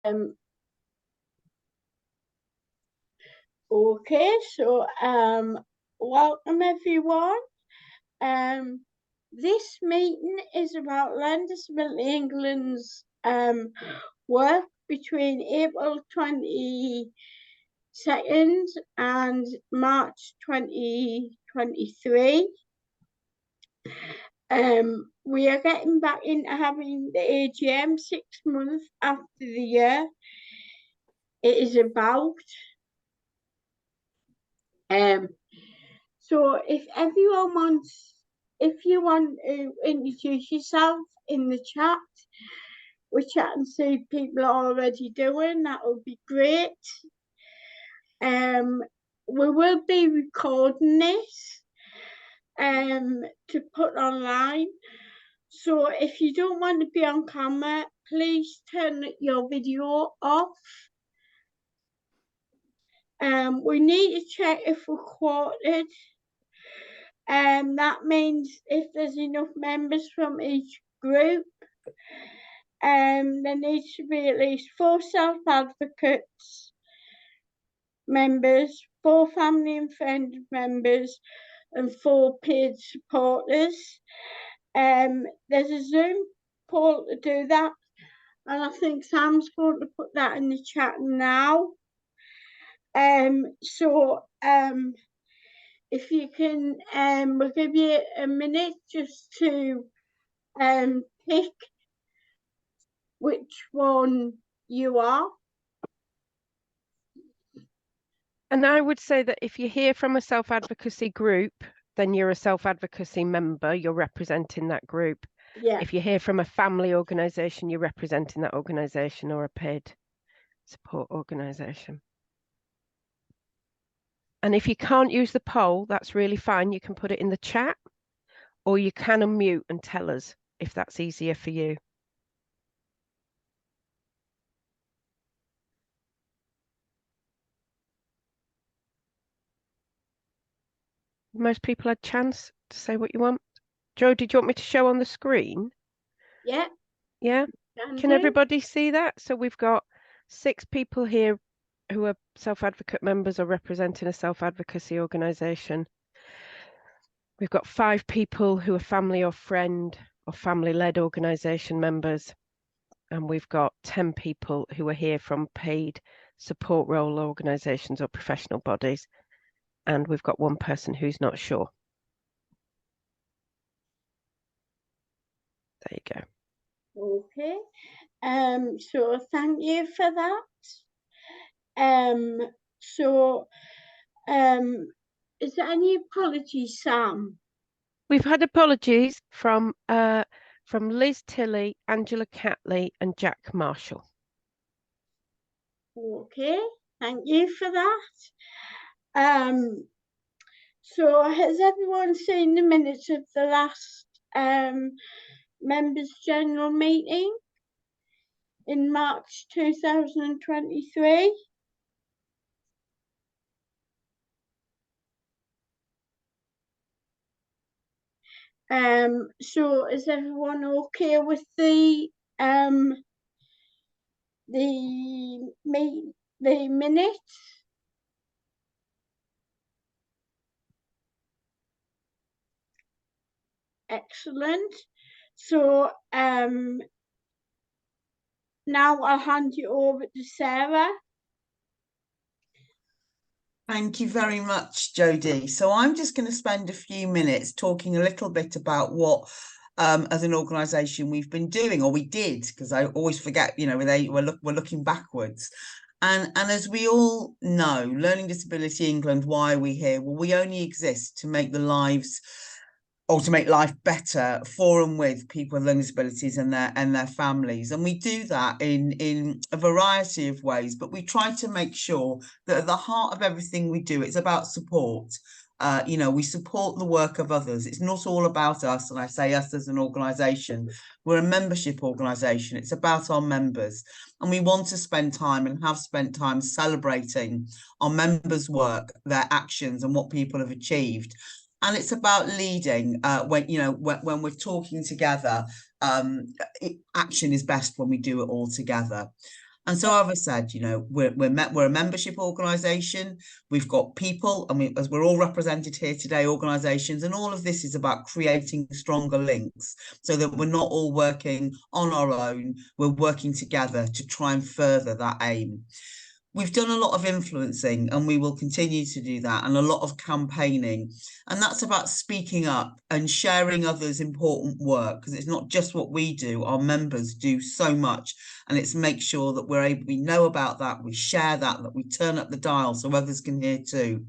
Um, okay, so welcome everyone. This meeting is about Learning Disability England's work between April 22nd and March 2023. We are getting back into having the AGM 6 months after the year it is about. So if you want to introduce yourself in the chat, which I can see people are already doing, that would be great. We will be recording this to put online. So if you don't want to be on camera, please turn your video off. We need to check if we're quoted. That means if there's enough members from each group, there needs to be at least 4 self-advocates members, 4 family and friend members, and 4 paid supporters. There's a Zoom poll to do that, and I think Sam's going to put that in the chat now. If you can, we'll give you a minute just to pick which one you are. And I would say that if you hear from a self-advocacy group, then you're a self-advocacy member, you're representing that group. Yeah. If you hear from a family organisation, you're representing that organisation, or a paid support organisation. And if you can't use the poll, that's really fine. You can put it in the chat, or you can unmute and tell us if that's easier for you. Most people had a chance to say what you want. Jo, did you want me to show on the screen? Yeah. Yeah. Can everybody see that? So we've got 6 people here who are self-advocate members or representing a self-advocacy organisation. We've got 5 people who are family or friend or family-led organisation members. And we've got 10 people who are here from paid support role organisations or professional bodies. And we've got 1 person who's not sure. There you go. Okay. So thank you for that. Is there any apologies, Sam? We've had apologies from Liz Tilley, Angela Catley, and Jack Marshall. Okay, thank you for that. So has everyone seen the minutes of the last members' general meeting in March 2023? So is everyone okay with the minutes? Excellent. So now I'll hand you over to Sarah. Thank you very much, Jodie. So I'm just going to spend a few minutes talking a little bit about what as an organisation we've been doing, or we did, because I always forget, you know, we're looking backwards. And as we all know, Learning Disability England, why are we here? Well, we only exist to make the lives, or to make life better for and with people with learning disabilities and their families. And we do that in a variety of ways, but we try to make sure that at the heart of everything we do, it's about support. You know, we support the work of others. It's not all about us, and I say us as an organisation. We're a membership organisation. It's about our members, and we want to spend time and have spent time celebrating our members' work, their actions, and what people have achieved. And it's about leading when we're talking together. Action is best when we do it all together. And so, as I said, you know, we're a membership organisation. We've got people, and as we're all represented here today, organisations, and all of this is about creating stronger links so that we're not all working on our own. We're working together to try and further that aim. We've done a lot of influencing, and we will continue to do that, and a lot of campaigning. And that's about speaking up and sharing others' important work, because it's not just what we do. Our members do so much, and it's make sure that we know about that, we share that we turn up the dial so others can hear too.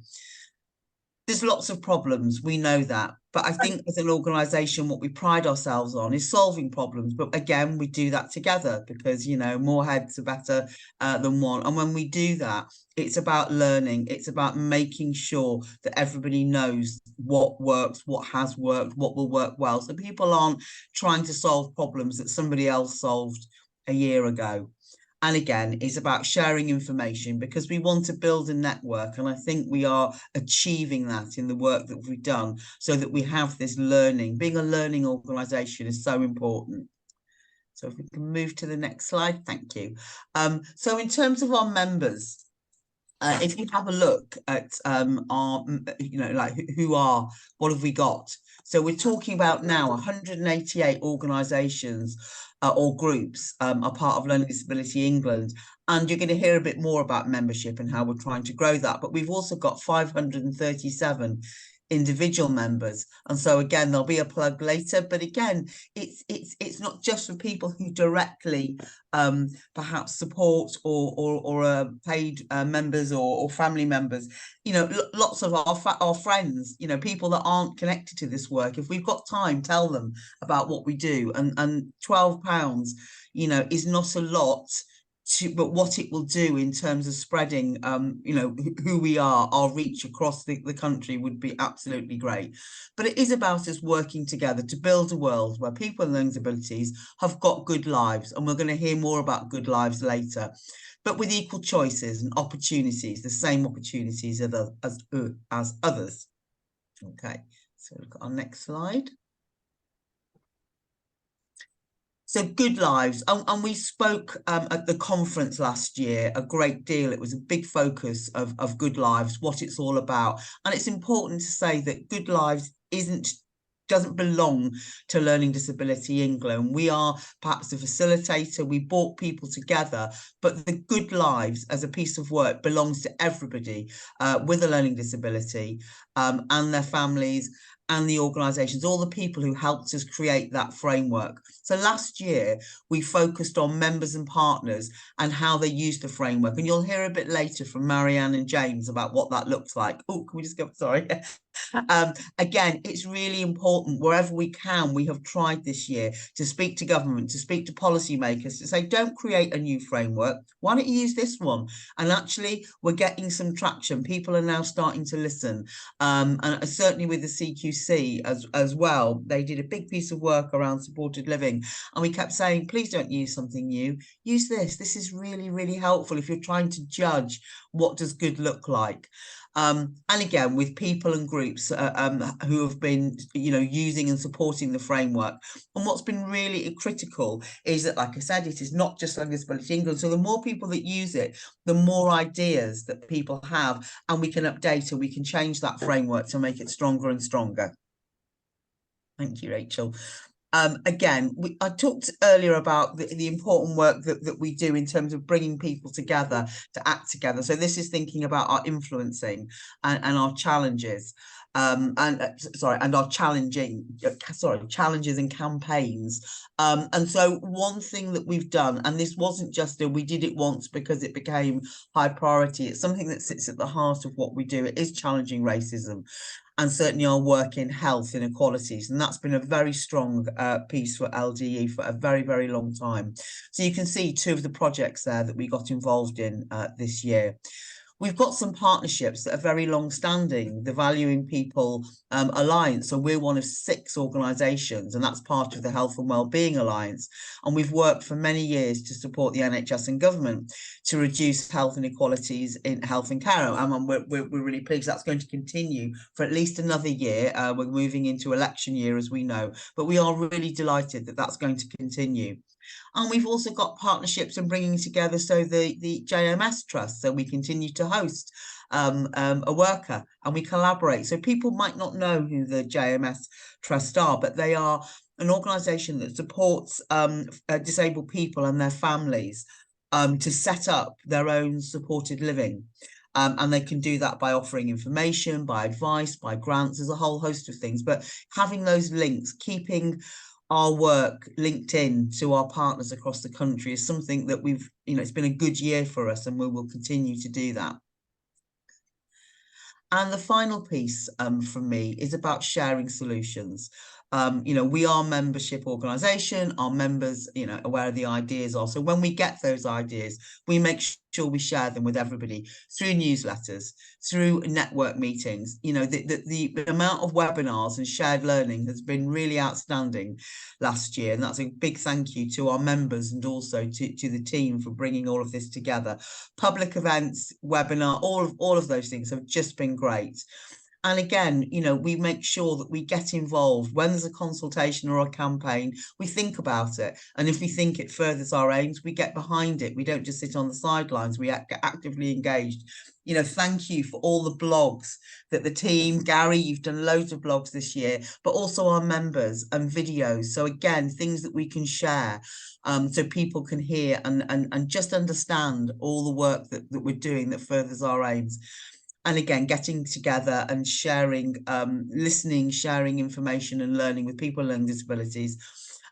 There's lots of problems, we know that, but I think as an organisation, what we pride ourselves on is solving problems. But again, we do that together because, you know, more heads are better than one. And when we do that, it's about learning. It's about making sure that everybody knows what works, what has worked, what will work well. So people aren't trying to solve problems that somebody else solved a year ago. And again, it's about sharing information because we want to build a network. And I think we are achieving that in the work that we've done so that we have this learning. Being a learning organisation is so important. So if we can move to the next slide, thank you. So in terms of our members, if you have a look at our, you know, like what have we got? So we're talking about now 188 organisations or groups are part of Learning Disability England. And you're going to hear a bit more about membership and how we're trying to grow that. But we've also got 537 individual members, and so again there'll be a plug later, but again it's not just for people who directly perhaps support or paid members or family members. You know, lots of our friends, you know, people that aren't connected to this work, if we've got time, tell them about what we do. And £12, you know, is not a lot, but what it will do in terms of spreading, you know, who we are, our reach across the country would be absolutely great. But it is about us working together to build a world where people with learning disabilities have got good lives. And we're going to hear more about good lives later, but with equal choices and opportunities, the same opportunities as others. Okay, so look at our next slide. So good lives, and we spoke at the conference last year a great deal. It was a big focus of good lives, what it's all about. And it's important to say that good lives doesn't belong to Learning Disability England. We are perhaps a facilitator, we brought people together, but the good lives as a piece of work belongs to everybody with a learning disability and their families and the organisations, all the people who helped us create that framework. So last year, we focused on members and partners and how they use the framework. And you'll hear a bit later from Marianne and James about what that looks like. Oh, can we just go, sorry. Again, it's really important wherever we can. We have tried this year to speak to government, to speak to policymakers, to say, don't create a new framework. Why don't you use this one? And actually, we're getting some traction. People are now starting to listen. And certainly with the CQC as well, they did a big piece of work around supported living. And we kept saying, please don't use something new. Use this. This is really, really helpful if you're trying to judge what does good look like. And again, with people and groups who have been, you know, using and supporting the framework. And what's been really critical is that, like I said, it is not just Learning Disability England. So the more people that use it, the more ideas that people have, and we can update and we can change that framework to make it stronger and stronger. Thank you, Rachel. Again, I talked earlier about the important work that we do in terms of bringing people together to act together. So this is thinking about our influencing and our challenges, and our challenges and campaigns. And so one thing that we've done, and this wasn't just we did it once because it became high priority. It's something that sits at the heart of what we do. It is challenging racism. And certainly our work in health inequalities. And that's been a very strong piece for LDE for a very, very long time. So you can see two of the projects there that we got involved in this year. We've got some partnerships that are very long-standing, the Valuing People Alliance. So we're one of 6 organisations, and that's part of the Health and Wellbeing Alliance. And we've worked for many years to support the NHS and government to reduce health inequalities in health and care. And we're really pleased that's going to continue for at least another year. We're moving into election year, as we know, but we are really delighted that that's going to continue. And we've also got partnerships and bringing together, so the JMS Trust, so we continue to host a worker and we collaborate. So people might not know who the JMS Trust are, but they are an organisation that supports disabled people and their families to set up their own supported living. And they can do that by offering information, by advice, by grants. There's a whole host of things, but having those links, keeping our work linked in to our partners across the country is something that we've, it's been a good year for us, and we will continue to do that. And the final piece from me is about sharing solutions. We are a membership organisation, our members, are where the ideas are. So when we get those ideas, we make sure we share them with everybody through newsletters, through network meetings. The amount of webinars and shared learning has been really outstanding last year. And that's a big thank you to our members and also to the team for bringing all of this together. Public events, webinar, all of those things have just been great. And again, we make sure that we get involved. When there's a consultation or a campaign, we think about it. And if we think it furthers our aims, we get behind it. We don't just sit on the sidelines, we get actively engaged. Thank you for all the blogs that the team, Gary, you've done loads of blogs this year, but also our members and videos. So again, things that we can share so people can hear and just understand all the work that we're doing that furthers our aims. And again, getting together and sharing, listening, sharing information and learning with people with learning disabilities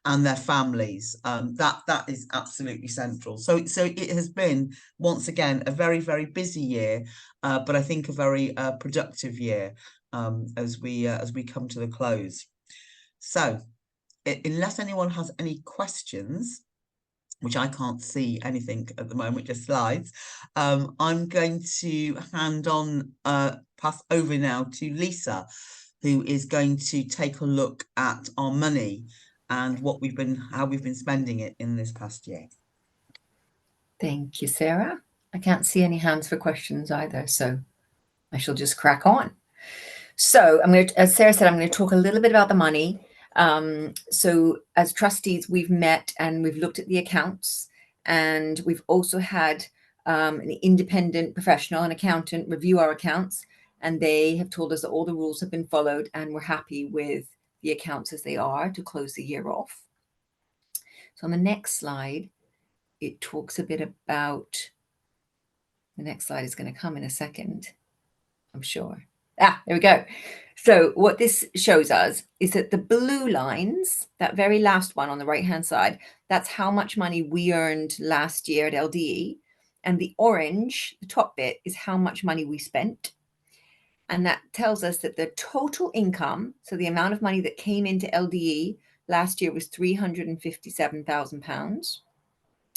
and their families. That is absolutely central. So it has been, once again, a very, very busy year, but I think a very productive year as we come to the close. So unless anyone has any questions, which I can't see anything at the moment, just slides, I'm going to pass over now to Lisa, who is going to take a look at our money and how we've been spending it in this past year. Thank you, Sarah. I can't see any hands for questions either, so I shall just crack on. So as Sarah said, I'm going to talk a little bit about the money. So as trustees, we've met and we've looked at the accounts, and we've also had an independent professional, an accountant, review our accounts, and they have told us that all the rules have been followed and we're happy with the accounts as they are to close the year off. So on the next slide, it talks a bit about, the next slide is going to come in a second, I'm sure. There we go. So what this shows us is that the blue lines, that very last one on the right-hand side, that's how much money we earned last year at LDE. And the orange, the top bit, is how much money we spent. And that tells us that the total income, so the amount of money that came into LDE last year, was £357,000.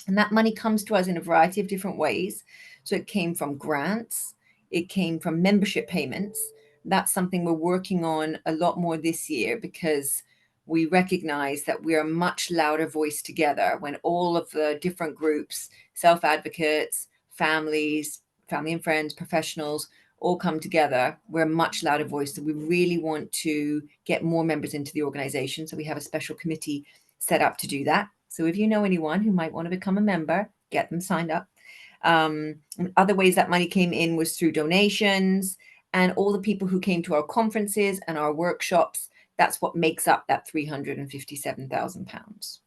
And that money comes to us in a variety of different ways. So it came from grants, it came from membership payments. That's something we're working on a lot more this year, because we recognize that we are a much louder voice together when all of the different groups, self-advocates, families, family and friends, professionals, all come together. We're a much louder voice. So we really want to get more members into the organization. So we have a special committee set up to do that. So if you know anyone who might want to become a member, get them signed up. Other ways that money came in was through donations, and all the people who came to our conferences and our workshops. That's what makes up that £357,000.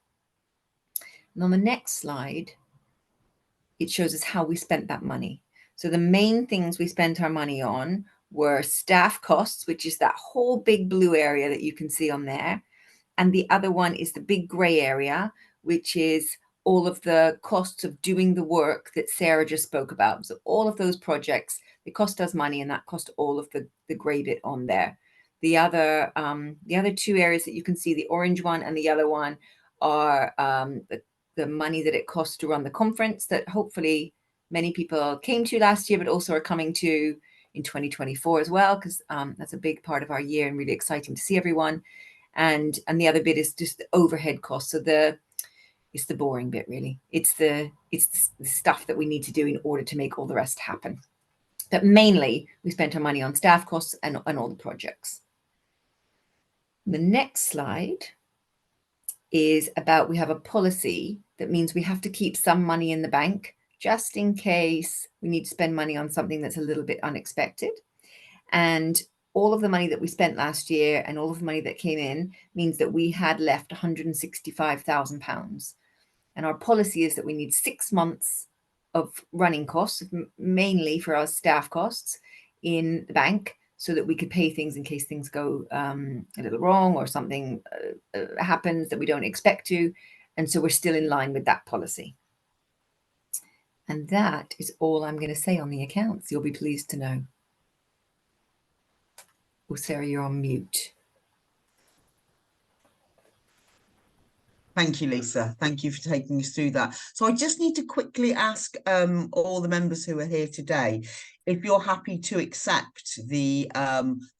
And on the next slide, it shows us how we spent that money. So the main things we spent our money on were staff costs, which is that whole big blue area that you can see on there. And the other one is the big gray area, which is all of the costs of doing the work that Sarah just spoke about. So all of those projects, they cost us money, and that cost all of the gray bit on there. The other two areas that you can see, the orange one and the yellow one, are the money that it costs to run the conference that hopefully many people came to last year, but also are coming to in 2024 as well, because that's a big part of our year and really exciting to see everyone. And the other bit is just the overhead costs. So it's the boring bit, really. It's the stuff that we need to do in order to make all the rest happen. But mainly, we spent our money on staff costs and all the projects. The next slide is about, we have a policy that means we have to keep some money in the bank just in case we need to spend money on something that's a little bit unexpected. And all of the money that we spent last year and all of the money that came in means that we had left £165,000. And our policy is that we need 6 months of running costs, mainly for our staff costs, in the bank, so that we could pay things in case things go a little wrong or something happens that we don't expect to. And so we're still in line with that policy. And that is all I'm going to say on the accounts. You'll be pleased to know. Oh, Sarah, you're on mute. Thank you, Lisa. Thank you for taking us through that. So I just need to quickly ask all the members who are here today if you're happy to accept the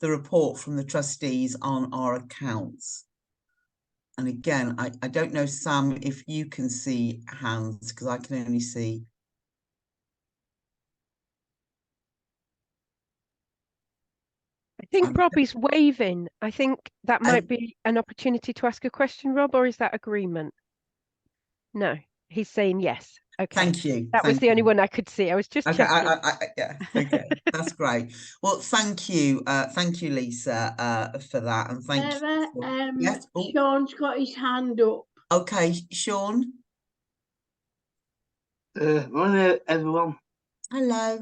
report from the trustees on our accounts. And again, I don't know, Sam, if you can see hands, because I can only see. I think Rob is waving. I think that might be an opportunity to ask a question, Rob, or is that agreement? No, he's saying yes. Okay. Thank you. That was the only one I could see. I was just checking. Yeah, okay, that's great. Well, thank you, Lisa, for that, and thank you. Yes, Sean's got his hand up. Okay, Sean. Morning, everyone. Hello.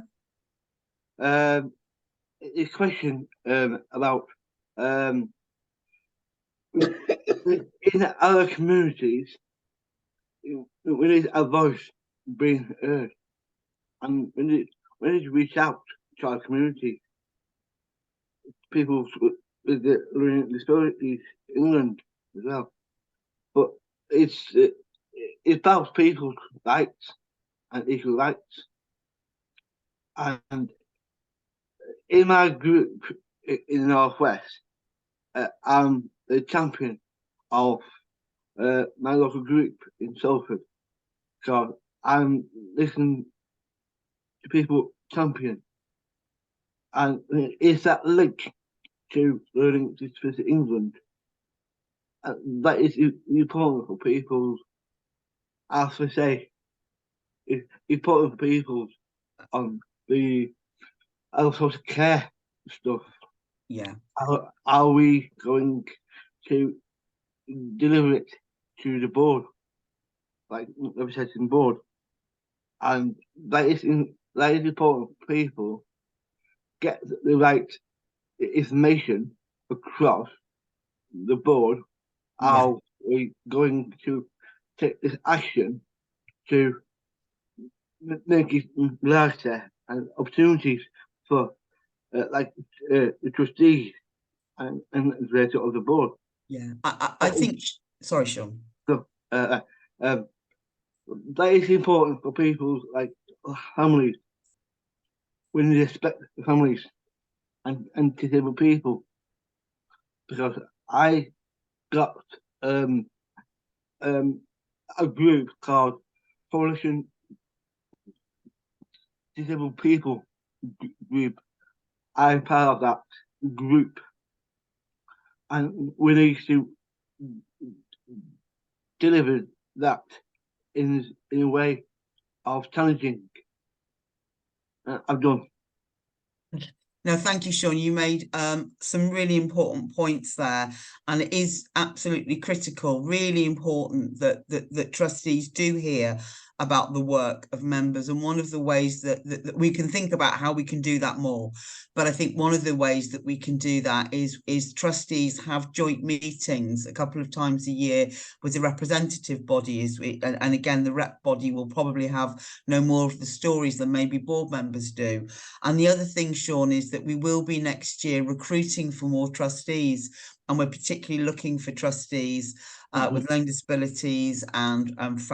A question about in other communities, we need a voice being heard, and we need to reach out to our community, people with the learning disabilities in England as well. But it's about people's rights and equal rights. And in my group in the Northwest, I'm the champion of my local group in Salford. So I'm listening to people champion. And it's that link to Learning Disability England. That is important for people, as I say, it's important for people on the other sort of care stuff. Yeah. Are we going to deliver it to the board, like the representing board? And that is important for people get the right information across the board. Are we going to take this action to make it larger and opportunities for the trustees and the rest of the board? Yeah, I think. Sorry, Sean. So that is important for people like families. We need to respect the families and disabled people, because I got a group called Coalition Disabled People Group. I'm part of that group, and we need to deliver that in a way of challenging. I've done. No, thank you, Sean. You made some really important points there, and it is absolutely critical, really important that trustees do hear about the work of members. And one of the ways that we can think about how we can do that more, but I think one of the ways that we can do that is trustees have joint meetings a couple of times a year with the representative bodies, and again the rep body will probably have no more of the stories than maybe board members do. And the other thing, Sean, is that we will be next year recruiting for more trustees, and we're particularly looking for trustees with learning disabilities and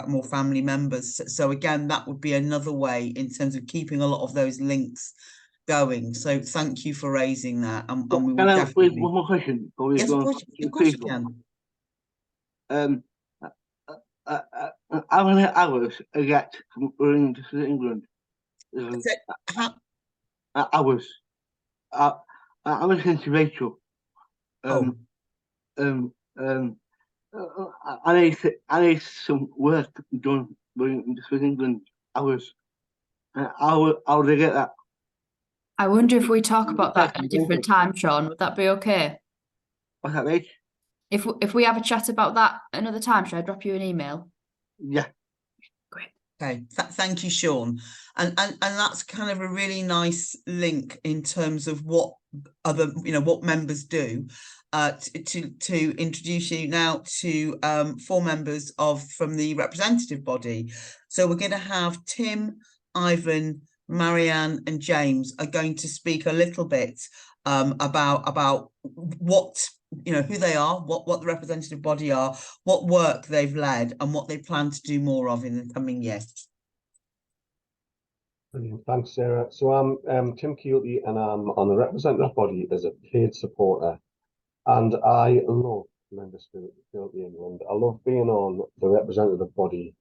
more family members. So again, that would be another way in terms of keeping a lot of those links going. So thank you for raising that. And we will definitely. One more question? Yes, of course you can. How many hours I get from Learning Disability England? Hours. I'm listening to Rachel. I need some work done with England hours. How would I get that? I wonder if we talk about that at a different time, Sean. Would that be okay? What's that, mate? If we have a chat about that another time, should I drop you an email? Yeah. Great. Okay, Thank you, Sean. And that's kind of a really nice link in terms of what other, what members do. To introduce you now to 4 members from the representative body. So we're going to have Tim, Ivan, Marianne and James are going to speak a little bit about what, who they are, what the representative body are, what work they've led and what they plan to do more of in the coming years. Brilliant. Thanks, Sarah. So I'm Tim Keelty and I'm on the representative body as a paid supporter. And I love Learning Disability England. I love being on the representative body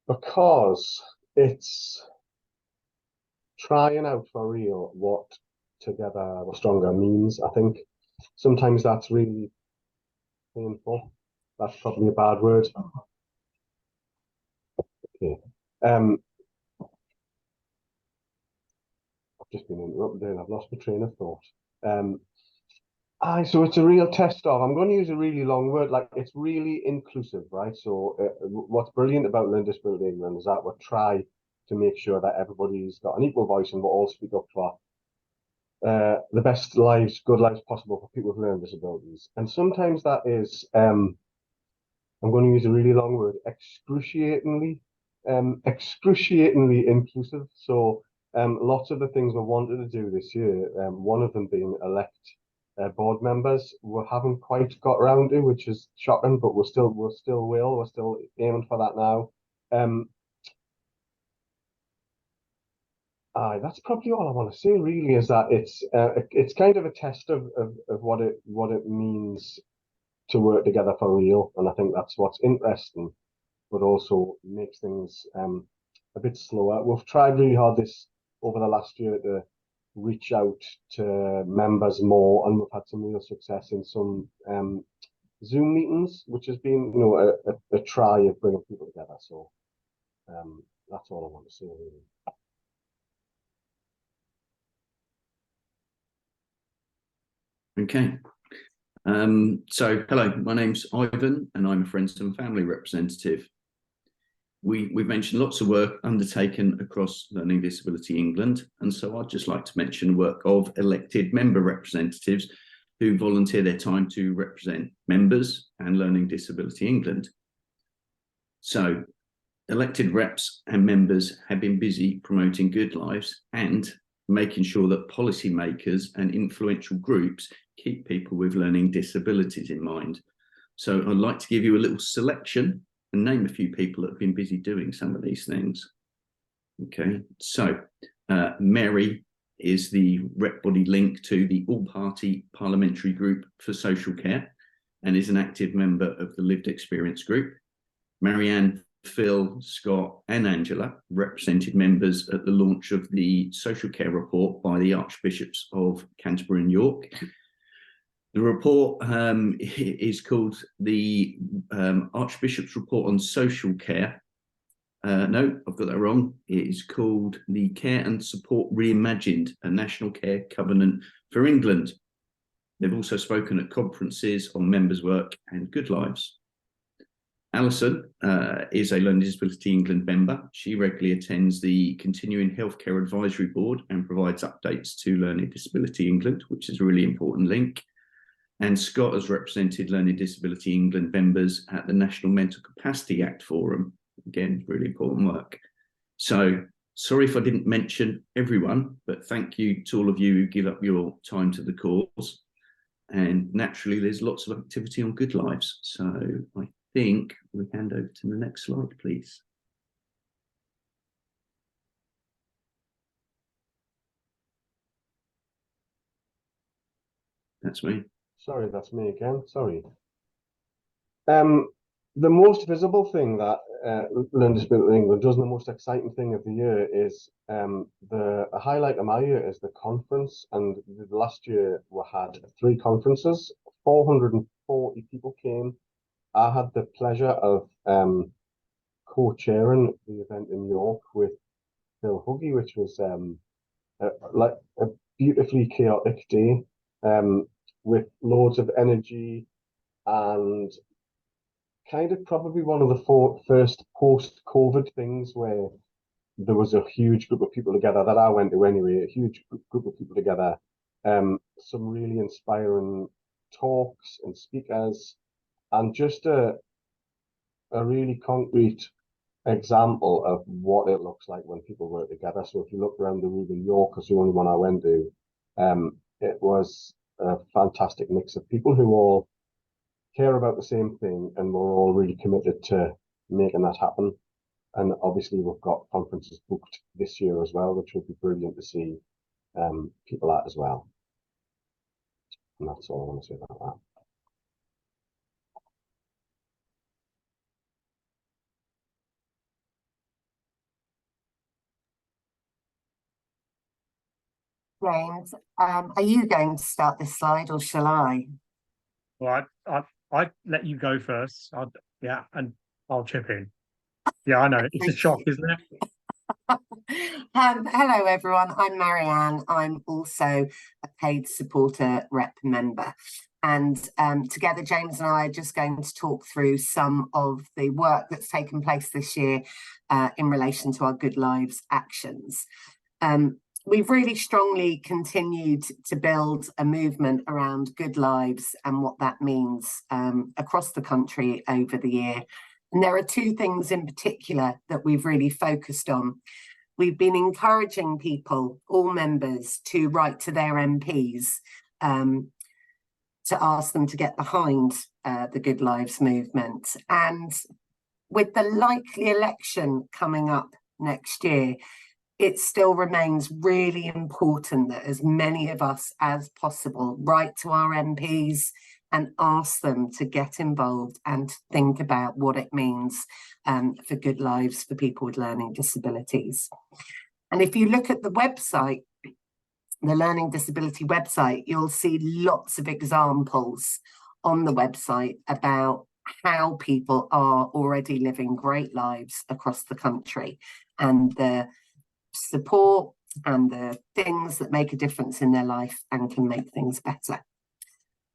because it's trying out for real what together we're stronger means. I think sometimes that's really painful. That's probably a bad word. Okay. I've just been interrupted and I've lost my train of thought. So it's a real test of, I'm going to use a really long word, like it's really inclusive, right? So what's brilliant about Learning Disability England is that we try to make sure that everybody's got an equal voice and we'll all speak up for the best lives, good lives possible for people with learning disabilities. And sometimes that is, I'm going to use a really long word, excruciatingly inclusive. So lots of the things we wanted to do this year, one of them being elect board members, we haven't quite got around to, which is shocking, but we're still aiming for that now. That's probably all I want to say really, is that it's kind of a test of what it means to work together for real, and I think that's what's interesting, but also makes things a bit slower. We've tried really hard over the last year to reach out to members more, and we've had some real success in some Zoom meetings, which has been a try of bringing people together. So that's all I want to say really. Okay. So hello, my name's Ivan and I'm a Friends and Family representative. We've mentioned lots of work undertaken across Learning Disability England, and so I'd just like to mention work of elected member representatives who volunteer their time to represent members and Learning Disability England. So elected reps and members have been busy promoting good lives and making sure that policymakers and influential groups keep people with learning disabilities in mind. So I'd like to give you a little selection and name a few people that have been busy doing some of these things. Okay, so Mary is the rep body link to the all-party parliamentary group for social care and is an active member of the Lived Experience group. Marianne, Phil, Scott and Angela represented members at the launch of the social care report by the Archbishops of Canterbury and York. The report is called the Archbishop's Report on Social Care. No, I've got that wrong. It is called the Care and Support Reimagined, a National Care Covenant for England. They've also spoken at conferences on members' work and good lives. Alison is a Learning Disability England member. She regularly attends the Continuing Healthcare Advisory Board and provides updates to Learning Disability England, which is a really important link. And Scott has represented Learning Disability England members at the National Mental Capacity Act Forum. Again, really important work. So sorry if I didn't mention everyone, but thank you to all of you who give up your time to the cause. And naturally, there's lots of activity on Good Lives. So I think we hand over to the next slide, please. That's me. Sorry, that's me again. Sorry. The most visible thing that Learning Disability England does, and the most exciting thing of the year, is the highlight of my year is the conference. And last year we had 3 conferences. 440 people came I had the pleasure of co-chairing the event in York with Phil Huggy, which was like a beautifully chaotic day with loads of energy and kind of probably one of the first post-COVID things where there was a huge group of people together that I went to anyway, a huge group of people together, some really inspiring talks and speakers, and just a really concrete example of what it looks like when people work together. So if you look around the room in York, because the only one I went to, it was a fantastic mix of people who all care about the same thing and we're all really committed to making that happen. And obviously we've got conferences booked this year as well, which will be brilliant to see people at as well. And that's all I want to say about that. James, are you going to start this slide or shall I? Well, I let you go first. Yeah, and I'll chip in. Yeah, I know. It's a shock, isn't it? Hello, everyone. I'm Marianne. I'm also a paid supporter rep member. And together, James and I are just going to talk through some of the work that's taken place this year in relation to our Good Lives actions. We've really strongly continued to build a movement around good lives and what that means across the country over the year. And there are two things in particular that we've really focused on. We've been encouraging people, all members, to write to their MPs to ask them to get behind the Good Lives movement. And with the likely election coming up next year, it still remains really important that as many of us as possible write to our MPs and ask them to get involved and think about what it means for good lives for people with learning disabilities. And if you look at the website, the Learning Disability website, you'll see lots of examples on the website about how people are already living great lives across the country and the support and the things that make a difference in their life and can make things better.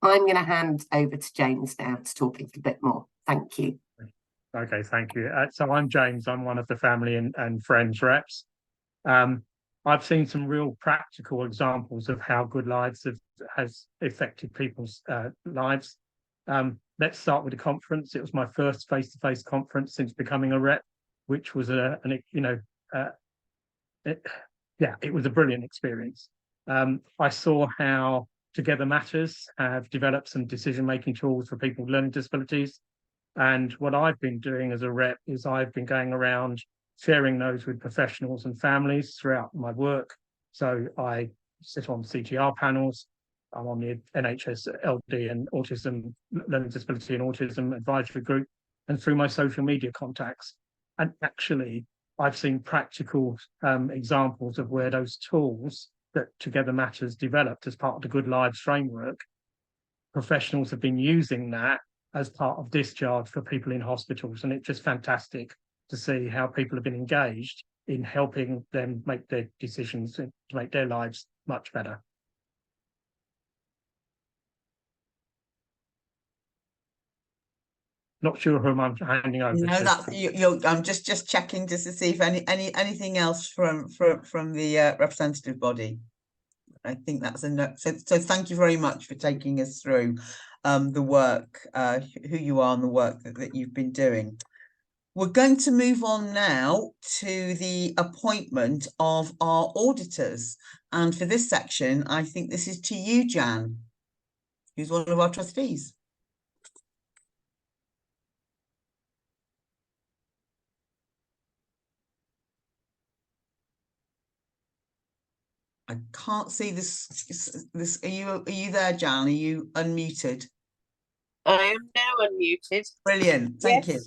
I'm going to hand over to James now to talk a little bit more. Thank you. Okay, thank you. So I'm James. I'm one of the family and friends reps. I've seen some real practical examples of how Good Lives has affected people's lives. Let's start with the conference. It was my first face-to-face conference since becoming a rep, which was it was a brilliant experience. I saw how Together Matters have developed some decision-making tools for people with learning disabilities. And what I've been doing as a rep is I've been going around sharing those with professionals and families throughout my work. So I sit on CTR panels. I'm on the NHS LD and Autism, Learning Disability and Autism Advisory Group, and through my social media contacts. And actually, I've seen practical examples of where those tools that Together Matters developed as part of the Good Lives framework, professionals have been using that as part of discharge for people in hospitals. And it's just fantastic to see how people have been engaged in helping them make their decisions to make their lives much better. Not sure who I'm handing over No, to. that's I'm just checking just to see if anything else from the representative body. I think that's a no. So thank you very much for taking us through the work, who you are and the work that you've been doing. We're going to move on now to the appointment of our auditors. And for this section, I think this is to you, Jan, who's one of our trustees. I can't see this. Are you there, Jan? Are you unmuted? I am now unmuted. Brilliant. Thank you.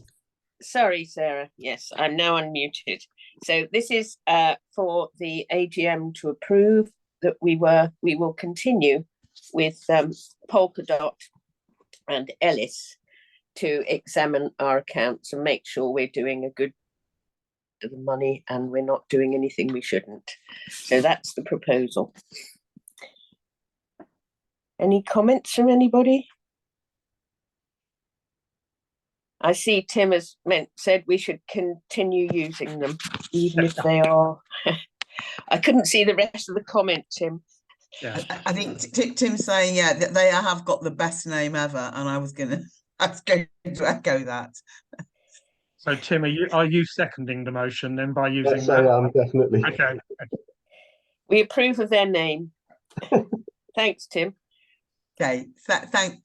Sorry, Sarah. Yes, I'm now unmuted. So this is for the AGM to approve that we will continue with Polkadot and Ellis to examine our accounts and make sure we're doing a good of the money and we're not doing anything we shouldn't. So that's the proposal. Any comments from anybody? I see Tim has said we should continue using them, even if they are. I couldn't see the rest of the comment, Tim. Yeah. I think Tim's saying, yeah, that they have got the best name ever, and I was going to echo that. So Tim, are you seconding the motion then by using Yes, that? I am, definitely. Okay. We approve of their name. Thanks, Tim. Okay,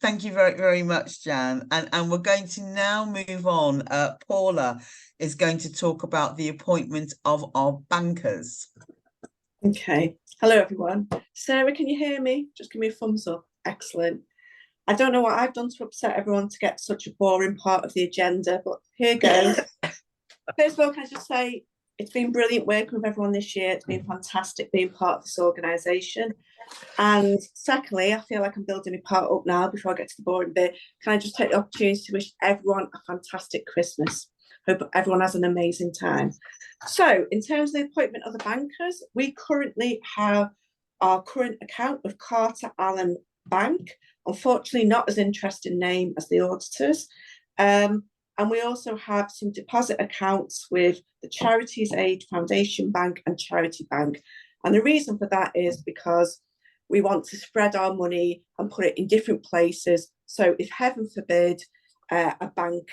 thank you very, very much, Jan. And we're going to now move on. Paula is going to talk about the appointment of our bankers. Okay. Hello, everyone. Sarah, can you hear me? Just give me a thumbs up. Excellent. I don't know what I've done to upset everyone to get such a boring part of the agenda, but here goes. First of all, can I just say it's been brilliant working with everyone this year. It's been fantastic being part of this organisation. And secondly, I feel like I'm building my part up now before I get to the boring bit. Can I just take the opportunity to wish everyone a fantastic Christmas? Hope everyone has an amazing time. So in terms of the appointment of the bankers, we currently have our current account with Carter Allen Bank, unfortunately not as interesting name as the auditors. And we also have some deposit accounts with the Charities Aid Foundation Bank and Charity Bank. And the reason for that is because we want to spread our money and put it in different places. So if heaven forbid a bank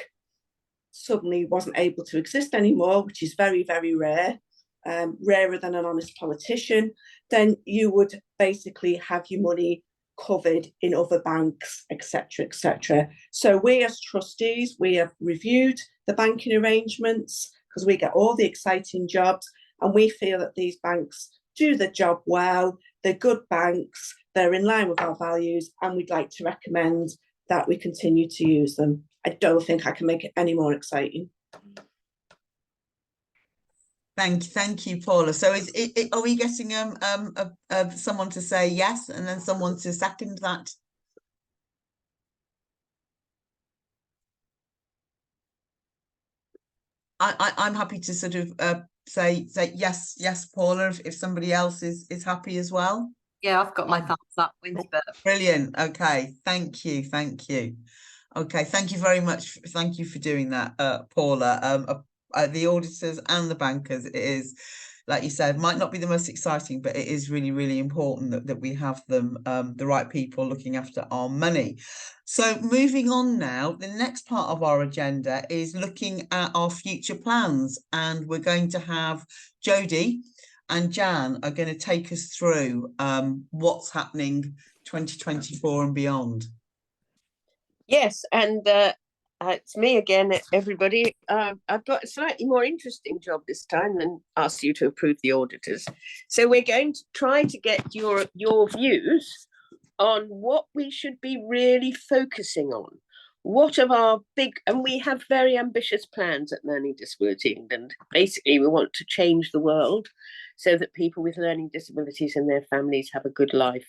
suddenly wasn't able to exist anymore, which is very, very rare, rarer than an honest politician, then you would basically have your money covered in other banks, etc., etc. So we as trustees, we have reviewed the banking arrangements because we get all the exciting jobs, and we feel that these banks do the job well. They're good banks, they're in line with our values, and we'd like to recommend that we continue to use them. I don't think I can make it any more exciting. Thank you, Paula. So are we getting someone to say yes and then someone to second that? I'm happy to sort of say yes, Paula, if somebody else is happy as well. Yeah, I've got my thumbs up. Brilliant. Okay, thank you. Okay, thank you very much. Thank you for doing that, Paula. The auditors and the bankers, it is, like you said, might not be the most exciting, but it is really, really important that we have them, the right people looking after our money. So moving on now, the next part of our agenda is looking at our future plans, and we're going to have Jodie and Jan are going to take us through what's happening 2024 and beyond. Yes, and it's me again, everybody. I've got a slightly more interesting job this time than ask you to approve the auditors. So we're going to try to get your views on what we should be really focusing on. What of our and we have very ambitious plans at Learning Disability England. Basically, we want to change the world so that people with learning disabilities and their families have a good life.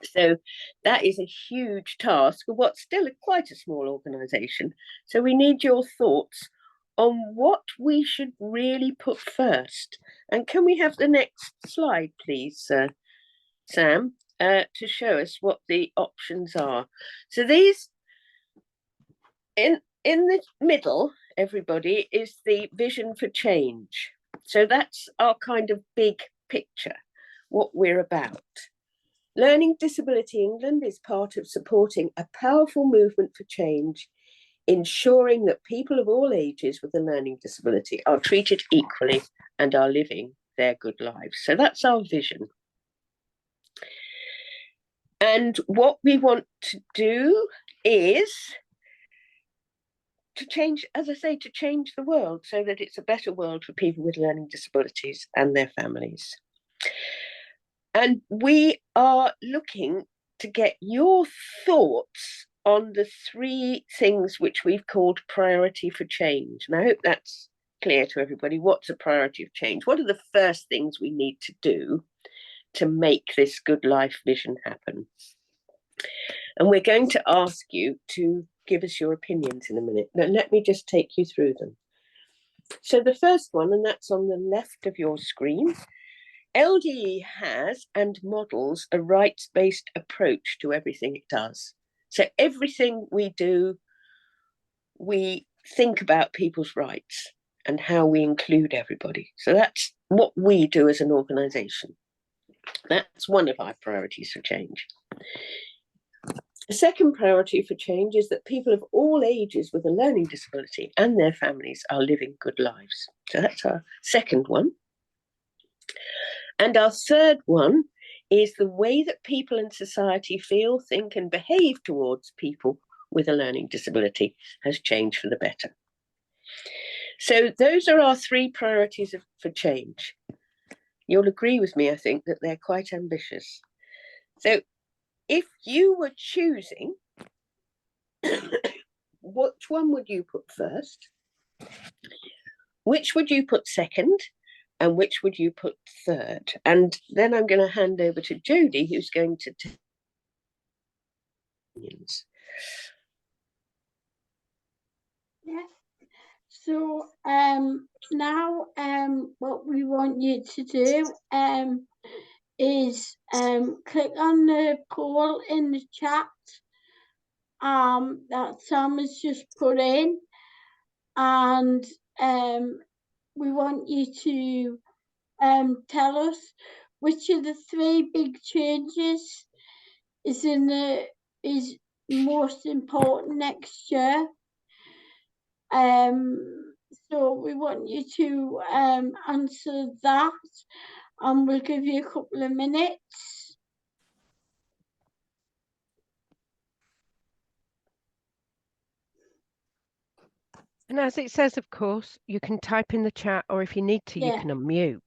So that is a huge task of what's still quite a small organisation. So we need your thoughts on what we should really put first. And can we have the next slide, please, Sam, to show us what the options are? So these, in the middle, everybody, is the vision for change. So that's our kind of big picture, what we're about. Learning Disability England is part of supporting a powerful movement for change, ensuring that people of all ages with a learning disability are treated equally and are living their good lives. So that's our vision. And what we want to do is to change, as I say, to change the world so that it's a better world for people with learning disabilities and their families. And we are looking to get your thoughts on the 3 things which we've called priority for change. And I hope that's clear to everybody. What's a priority of change? What are the first things we need to do to make this good life vision happen? And we're going to ask you to give us your opinions in a minute. Now, let me just take you through them. So the first one, and that's on the left of your screen, LDE has and models a rights-based approach to everything it does. So everything we do, we think about people's rights and how we include everybody. So that's what we do as an organisation. That's one of our priorities for change. The second priority for change is that people of all ages with a learning disability and their families are living good lives. So that's our second one. And our third one is the way that people in society feel, think, and behave towards people with a learning disability has changed for the better. So those are our three priorities for change. You'll agree with me, I think, that they're quite ambitious. So if you were choosing, which one would you put first? Which would you put second? And which would you put third? And then I'm going to hand over to Jodie, who's going to take opinions. Yes. So now what we want you to do is click on the poll in the chat that Sam has just put in, and we want you to tell us which of the three big changes is most important next year. So we want you to answer that, and we'll give you a couple of minutes. And as it says, of course, you can type in the chat, or if you need to, you can unmute.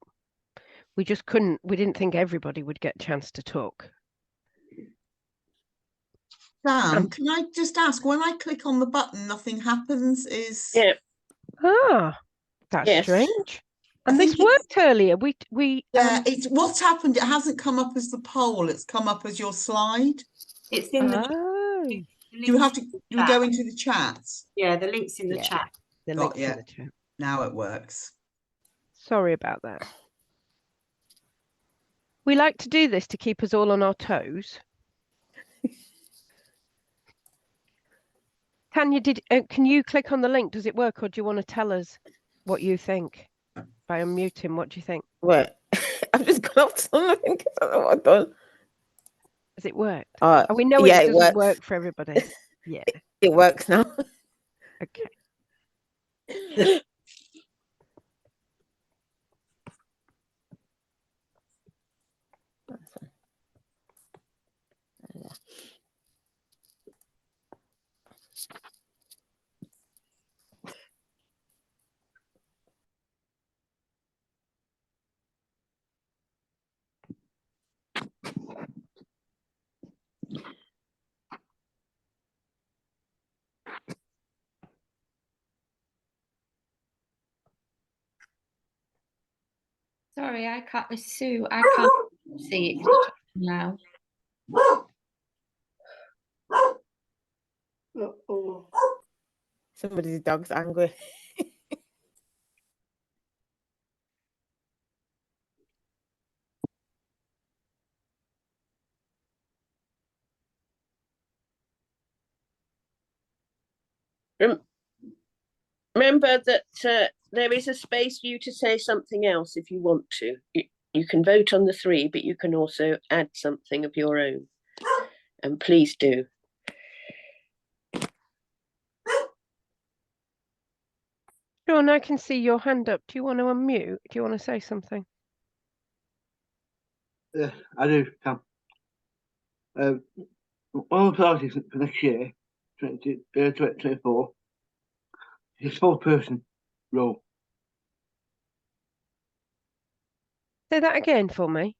We didn't think everybody would get a chance to talk. Sam, can I just ask, when I click on the button, nothing happens? Yeah. Ah, that's strange. And this worked earlier. It's what's happened. It hasn't come up as the poll. It's come up as your slide. It's in the. Do we go into the chat? Yeah, the link's in the chat. The link's in the chat. Now it works. Sorry about that. We like to do this to keep us all on our toes. Tanya, can you click on the link? Does it work, or do you want to tell us what you think by unmuting? What do you think? What? I've just gone off something because I don't know what I've done. Has it worked? We know it doesn't work for everybody. Yeah, it works now. Okay. Sorry, I can't. Sue, I can't see it now. Somebody's dog's angry. Remember that there is a space for you to say something else if you want to. You can vote on the three, but you can also add something of your own. And please do. Sean, I can see your hand up. Do you want to unmute? Do you want to say something? Yeah, I do, Cam. One of the priorities for next year, 2024, is a spokesperson role. Say that again for me.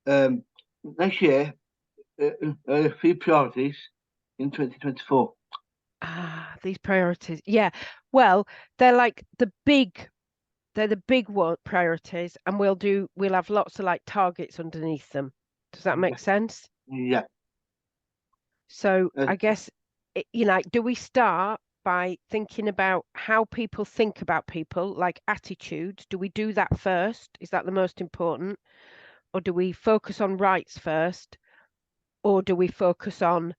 Next year, 3 priorities in 2024. These priorities. Yeah. Well, they're like the big priorities, and we'll have lots of like targets underneath them. Does that make sense? Yeah. So I guess you know, do we start by thinking about how people think about people, like attitude? Do we do that first? Is that the most important? Or do we focus on rights first? Or do we focus on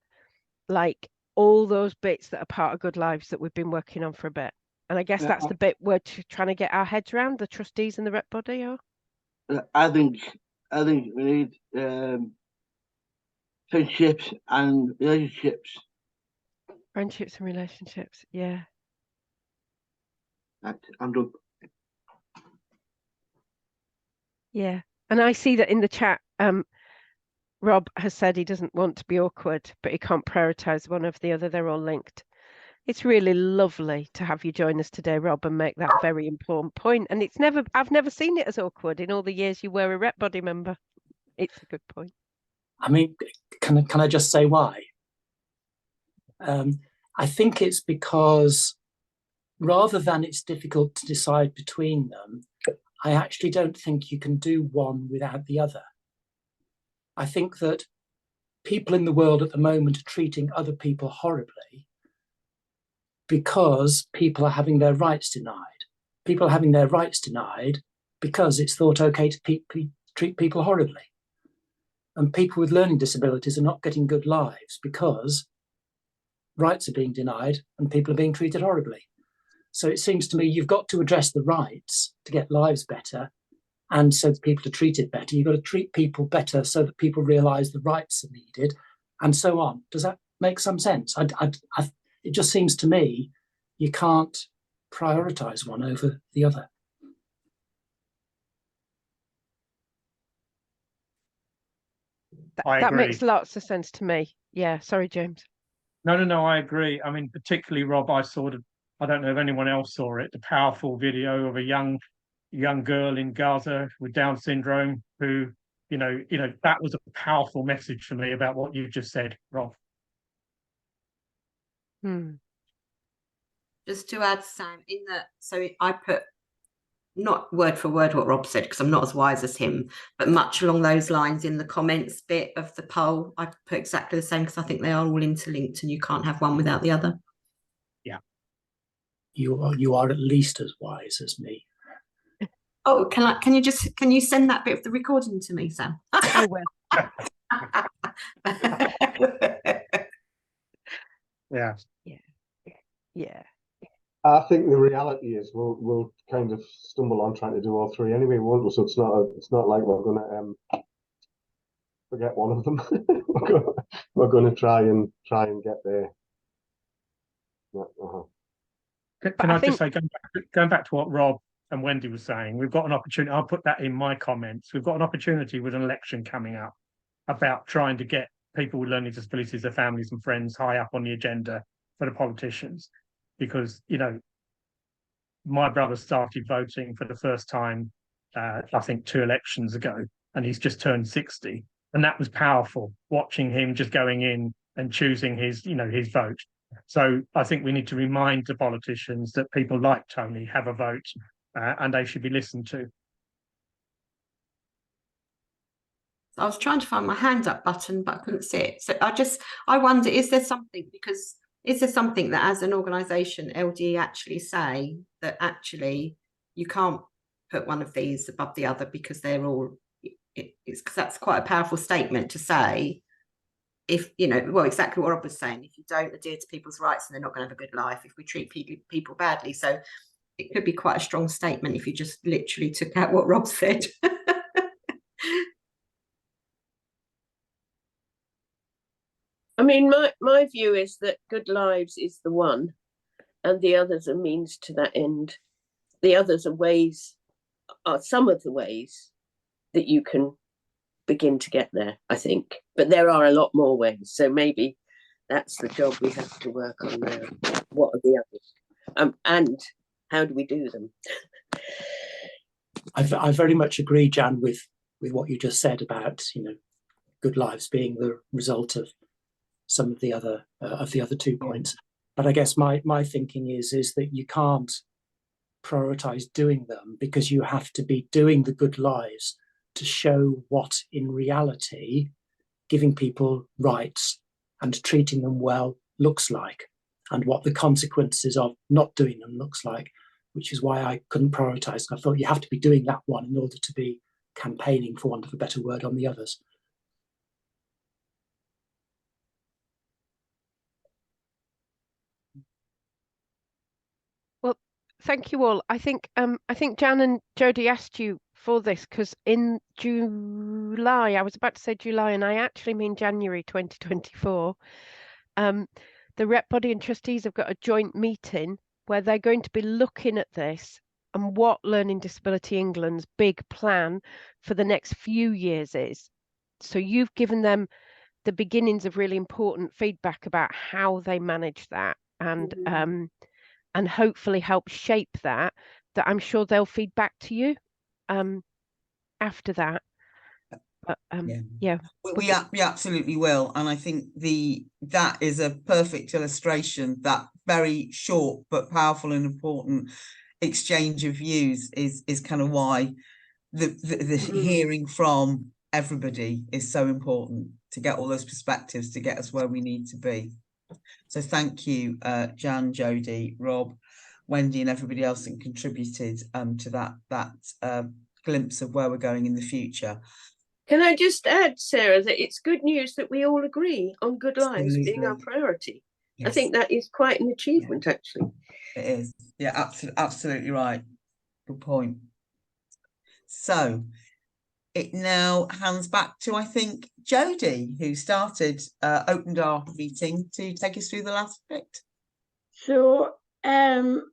like all those bits that are part of Good Lives that we've been working on for a bit? And I guess that's the bit we're trying to get our heads around, the trustees and the rep body. Or I think we need friendships and relationships. Friendships and relationships, yeah. I'm done. Yeah, and I see that in the chat. Rob has said he doesn't want to be awkward, but he can't prioritize one over the other. They're all linked. It's really lovely to have you join us today, Rob, and make that very important point. And I've never seen it as awkward in all the years you were a rep body member. It's a good point. I mean, can I just say why? I think it's because rather than it's difficult to decide between them, I actually don't think you can do one without the other. I think that people in the world at the moment are treating other people horribly because people are having their rights denied. People are having their rights denied because it's thought okay to treat people horribly. And people with learning disabilities are not getting good lives because rights are being denied and people are being treated horribly. So it seems to me you've got to address the rights to get lives better, and so that people are treated better. You've got to treat people better so that people realise the rights are needed, and so on. Does that make some sense? It just seems to me you can't prioritise one over the other. That makes lots of sense to me. Yeah, sorry, James. No, I agree. I mean, particularly, Rob, I don't know if anyone else saw it, the powerful video of a young girl in Gaza with Down syndrome who, you know, that was a powerful message for me about what you just said, Rob. Just to add, Sam, so I put not word for word what Rob said because I'm not as wise as him, but much along those lines in the comments bit of the poll. I put exactly the same because I think they are all interlinked and you can't have one without the other. Yeah, you are at least as wise as me. Oh, can you send that bit of the recording to me, Sam? I will. Yeah. I think the reality is we'll kind of stumble on trying to do all three anyway, won't we? So it's not like we're going to forget one of them. we're going to try and get there. Can I just say, going back to what Rob and Wendy was saying, we've got an opportunity. I'll put that in my comments. We've got an opportunity with an election coming up about trying to get people with learning disabilities, their families and friends high up on the agenda for the politicians. Because, you know, my brother started voting for the first time, I think 2 elections ago, and he's just turned 60. And that was powerful, watching him just going in and choosing his vote. So I think we need to remind the politicians that people like Tony have a vote and they should be listened to. I was trying to find my hand up button, but I couldn't see it. So I wonder, is there something that as an organisation, LDE actually say that actually you can't put one of these above the other because they're all, it's because that's quite a powerful statement to say. If, well, exactly what Rob was saying, if you don't adhere to people's rights, then they're not going to have a good life if we treat people badly. So it could be quite a strong statement if you just literally took out what Rob said. I mean, my view is that Good Lives is the one, and the others are means to that end. The others are some of the ways that you can begin to get there, I think. But there are a lot more ways. So maybe that's the job we have to work on now. What are the others? And how do we do them? I very much agree, Jan, with what you just said about, Good Lives being the result of some of the other 2 points. But I guess my thinking is that you can't prioritize doing them because you have to be doing the Good Lives to show what in reality giving people rights and treating them well looks like and what the consequences of not doing them looks like, which is why I couldn't prioritise. I thought you have to be doing that one in order to be campaigning, for want of a better word, on the others. Well, thank you all. I think Jan and Jodie asked you for this because in July, I was about to say July, and I actually mean January 2024. The rep body and trustees have got a joint meeting where they're going to be looking at this and what Learning Disability England's big plan for the next few years is. So you've given them the beginnings of really important feedback about how they manage that, and hopefully help shape that I'm sure they'll feed back to you after that. But yeah, we absolutely will, and I think that is a perfect illustration. That very short but powerful and important exchange of views is kind of why the hearing from everybody is so important, to get all those perspectives to get us where we need to be. So thank you, Jan, Jodie, Rob, Wendy, and everybody else that contributed to that glimpse of where we're going in the future. Can I just add, Sarah, that it's good news that we all agree on good lives being our priority. Yes. I think that is quite an achievement, actually. It is. Yeah, absolutely right. Good point. So it now hands back to, I think, Jodie, who opened our meeting, to take us through the last bit. So, Sarah,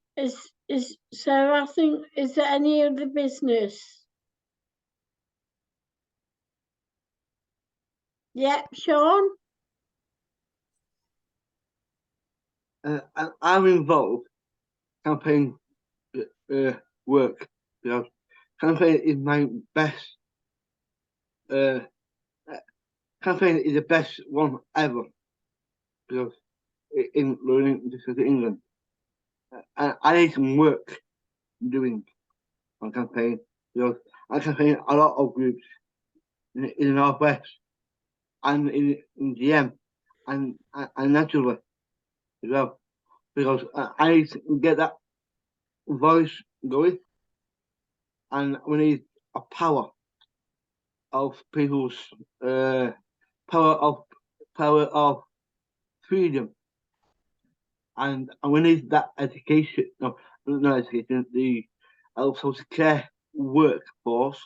I think, is there any other business? Yeah, Sean? I'm involved campaign work, because campaign is my best campaign is the best one ever, because in Learning Disability England, I need some work doing on campaign, because I campaign a lot of groups in the Northwest and in GM and naturally as well, because I need to get that voice going, and we need a power of people's power of freedom, and we need that education. No, not education. The health social care workforce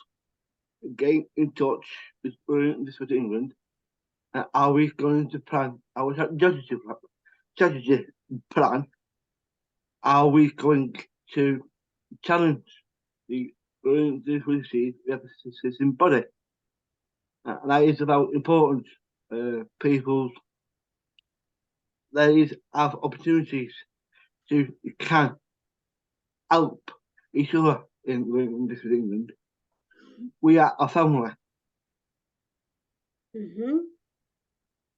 get in touch with Learning Disability England. Are we going to plan our strategy plan? Are we going to challenge the Learning Disability Representation body? And that is about important people. There is have opportunities to can help each other in Learning Disability England. We are a family.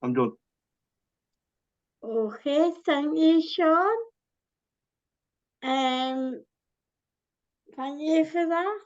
I'm done. Okay, thank you, Sean. Thank you for that.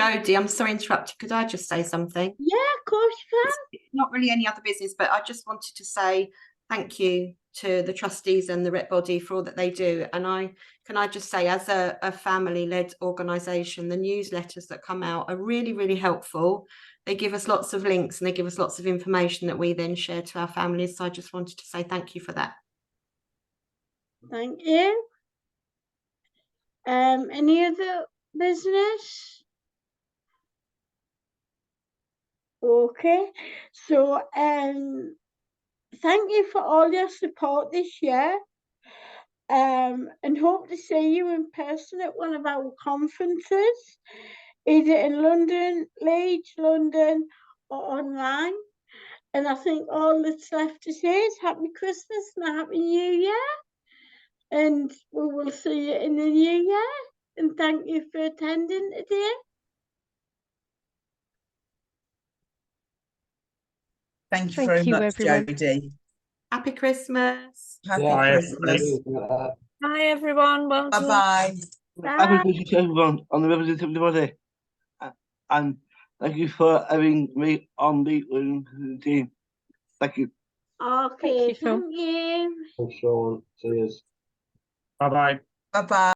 Jodie, I'm sorry to interrupt you. Could I just say something? Yeah, of course you can. It's not really any other business, but I just wanted to say thank you to the trustees and the rep body for all that they do. And can I just say, as a family-led organisation, the newsletters that come out are really, really helpful. They give us lots of links and they give us lots of information that we then share to our families. So I just wanted to say thank you for that. Thank you. Any other business? Okay, so thank you for all your support this year, and hope to see you in person at one of our conferences, either in London, Leeds, London, or online. And I think all that's left to say is Happy Christmas and a Happy New Year, and we will see you in the new year. And thank you for attending today. Thank you very much, everyone. Jodie. Happy Christmas. Happy Christmas. Bye, everyone. Well done. Bye-bye. Happy Christmas to everyone on the representative body. And thank you for having me on the team. Thank you. Okay, you, Sean. thank you. Thanks, Sean. Cheers. Bye bye. Bye bye.